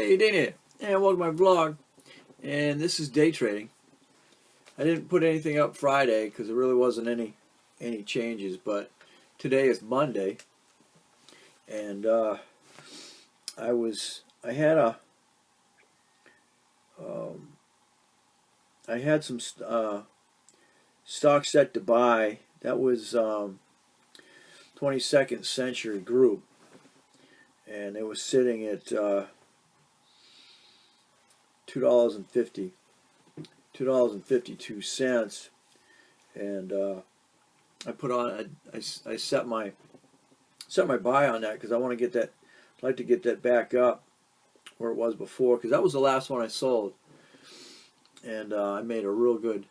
Hey Dana, and welcome to my vlog. And this is day trading. I didn't put anything up Friday because there really wasn't any changes, but today is Monday, and I had some stock set to buy. That was 22nd Century Group, and it was sitting at $2.52, and I put on I set my buy on that because I want to get that. I'd like to get that back up where it was before, because that was the last one I sold, and I made a real good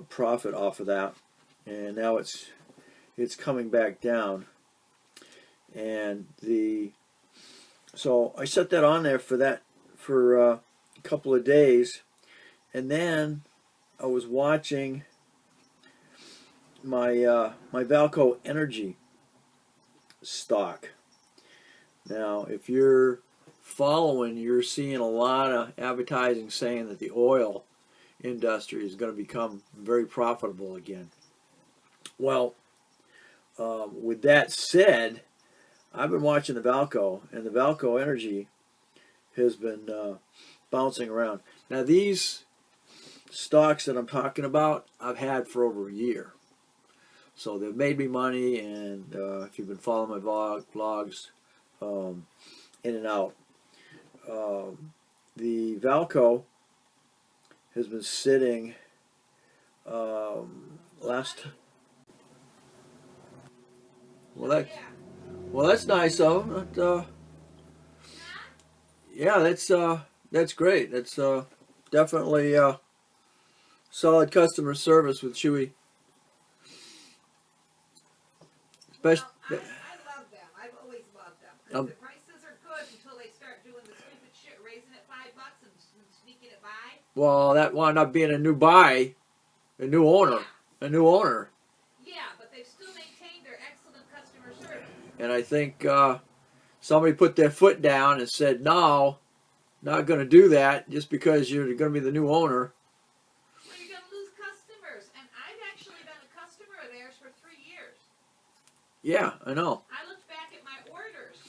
profit off of that, and now it's coming back down, and so I set that on there for a couple of days, and then I was watching my Valco Energy stock. Now, if you're following, you're seeing a lot of advertising saying that the oil industry is going to become very profitable again. Well, with that said, I've been watching the Valco, and the Valco Energy has been bouncing around. Now, these stocks that I'm talking about, I've had for over a year. So they've made me money, and if you've been following my vlogs, in and out. The Valco has been sitting well, that's nice of them. Yeah, that's great. That's definitely solid customer service with Chewy. Especially, I love them. I've always loved them. The prices are good until they start doing the stupid shit, raising it $5 and sneaking it by. well, that wound up being a new buy, a new owner, Yeah. a new owner. Yeah, but they've still maintained their excellent customer service. And I think somebody put their foot down and said, no, not going to do that just because you're going to be the new owner. Well, you're going to lose customers. And I've actually been a customer of theirs for 3 years. Yeah, I know. I looked back at my orders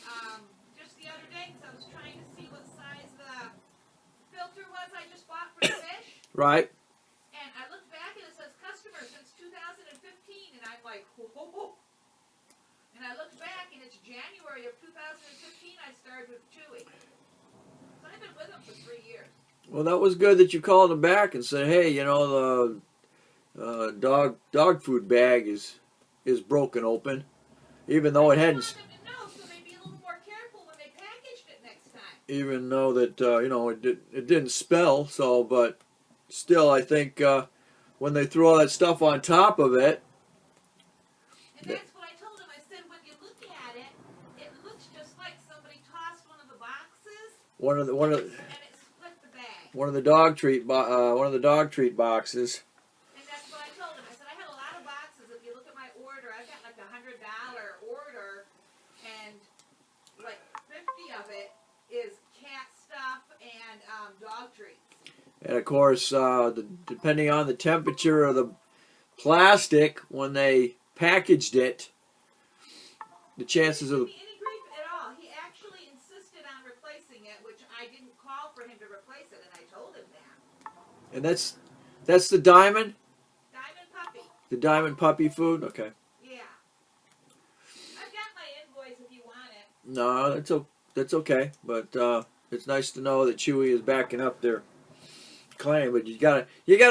just the other day because I was trying to see what size the filter was I just bought for the fish. Right. And I looked back and it says customer since 2015. And I'm like, whoa. And I looked back and it's January of 2015 I started with Chewy. So I've been with them for 3 years. Well, that was good that you called them back and said, hey, you know, the dog food bag is broken open. Even though it hadn't, I wanted them to know so they'd be a little more careful when they packaged it next time. even though that you know, it didn't spell. So, but still, I think when they threw all that stuff on top of it, And that's what I told them. I said, when you look at it, it looks just like somebody tossed one of the boxes. And it split the bag. one of the dog treat boxes. And that's what I told them. I said, I had a lot of boxes. If you look at my order, I've got like $100 order, and like 50 of it is cat stuff and dog treats. And of course, depending on the temperature of the plastic when they packaged it, the chances of He didn't give me any grief at all. He actually insisted on replacing it, which I didn't call for him to replace it, and I told him that. and that's the diamond Diamond Puppy. the diamond puppy food. Okay. Yeah. I've got my invoice if you want it. No, that's okay. But it's nice to know that Chewy is backing up their claim. But you gotta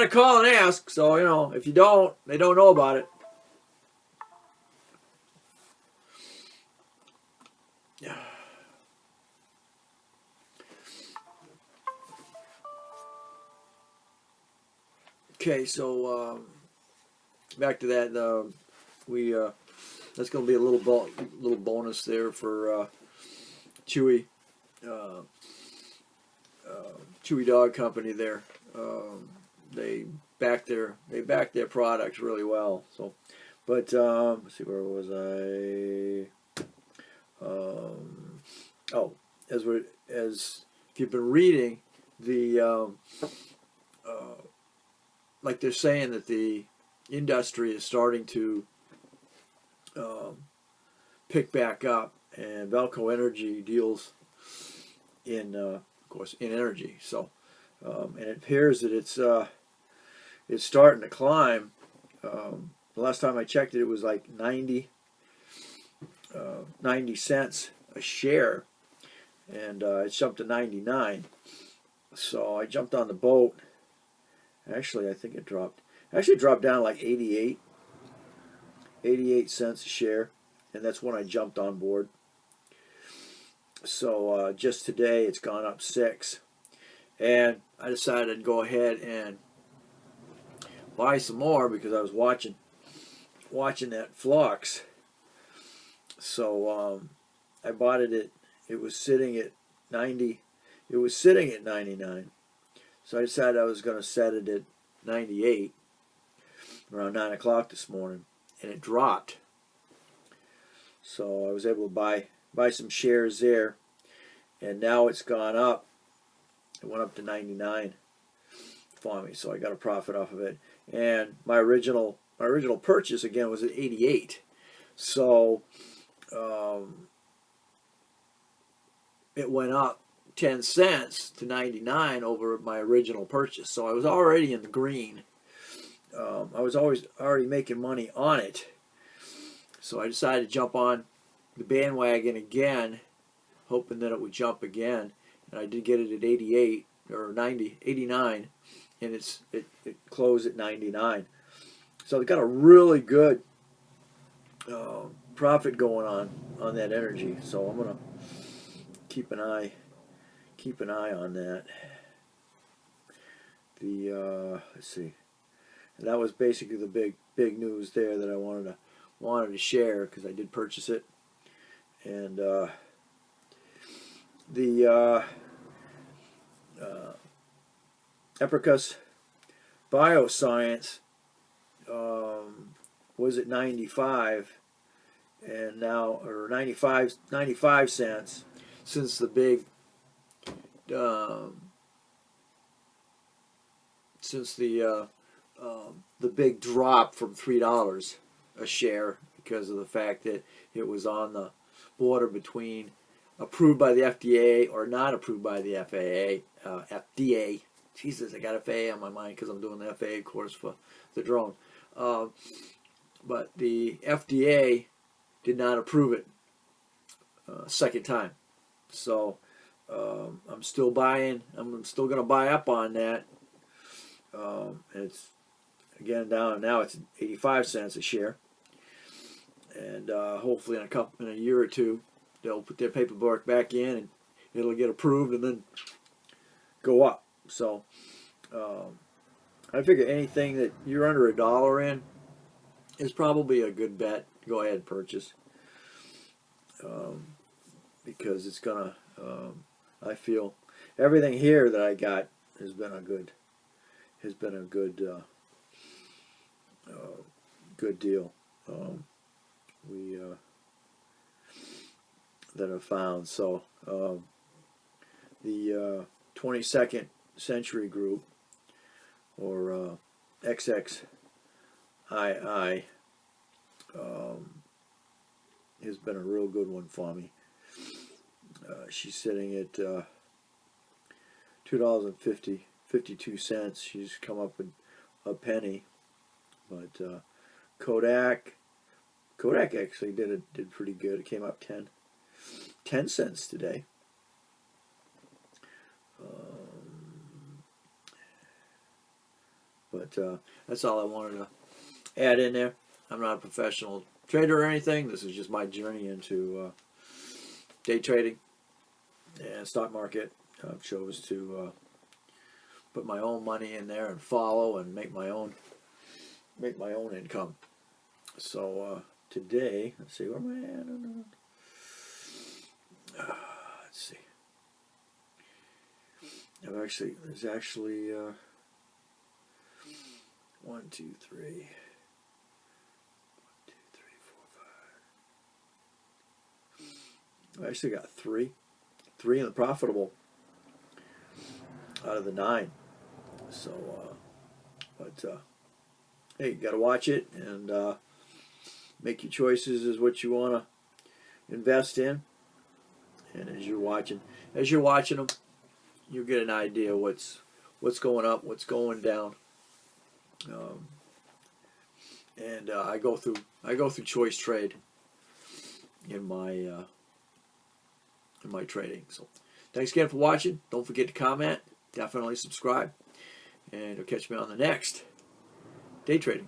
call and ask. So you know, if you don't, they don't know about it. Okay, so back to that. That's going to be a little bonus there for Chewy, Chewy Dog Company. There, they back their products really well. So, but let's see, where was I? Oh, as if you've been reading the like they're saying that the industry is starting to pick back up, and Valco Energy deals in, of course, in energy. So, and it appears that it's starting to climb. The last time I checked it, it was like 90 cents a share, and it jumped to 99. So I jumped on the boat. Actually, I think it dropped. Actually, it dropped down like 88 cents a share, and that's when I jumped on board. So just today, it's gone up 6, and I decided to go ahead and buy some more because I was watching that flux. So I bought it it was sitting at 90. It was sitting at 99. So I decided I was going to set it at 98 around 9 o'clock this morning, and it dropped. So I was able to buy some shares there, and now it's gone up. It went up to 99 for me, so I got a profit off of it. And my original purchase again was at 88. So it went up 10 cents to 99 over my original purchase. So I was already in the green. I was already making money on it. So I decided to jump on the bandwagon again, hoping that it would jump again. And I did get it at 88 or 89, and it closed at 99. So they got a really good profit going on that energy. So I'm gonna keep an eye on that. Let's see. And that was basically the big news there that I wanted to share, because I did purchase it. And the Epicus Bioscience was at 95, and now, or 95 cents, since the big big drop from $3 a share, because of the fact that it was on the border between approved by the FDA or not approved by the FDA. Jesus, I got FAA on my mind because I'm doing the FAA course for the drone. But the FDA did not approve it second time. So I'm still buying. I'm still going to buy up on that. And it's again down now. It's 85 cents a share. And hopefully in a year or two, they'll put their paperwork back in and it'll get approved and then go up. So I figure anything that you're under $1 in is probably a good bet. Go ahead and purchase, because it's gonna. I feel everything here that I got has been a good good deal. We that I've found. So the 22nd Century Group, or XXII, has been a real good one for me. She's sitting at $2.52. She's come up with a penny, but Kodak actually did pretty good. It came up 10 cents today. But that's all I wanted to add in there. I'm not a professional trader or anything. This is just my journey into day trading and stock market. I chose to put my own money in there and follow and make my own income. So today, let's see, where am I at? Let's see. There's actually 1, 2, 3. 1, 2, 3, 4, 5. I actually got three 3 in the profitable out of the 9. So, hey, you got to watch it and make your choices as what you want to invest in. And as you're watching them, you'll get an idea what's going up, what's going down. And I go through choice trade in my trading. So thanks again for watching. Don't forget to comment. Definitely subscribe. And you'll catch me on the next Day Trading.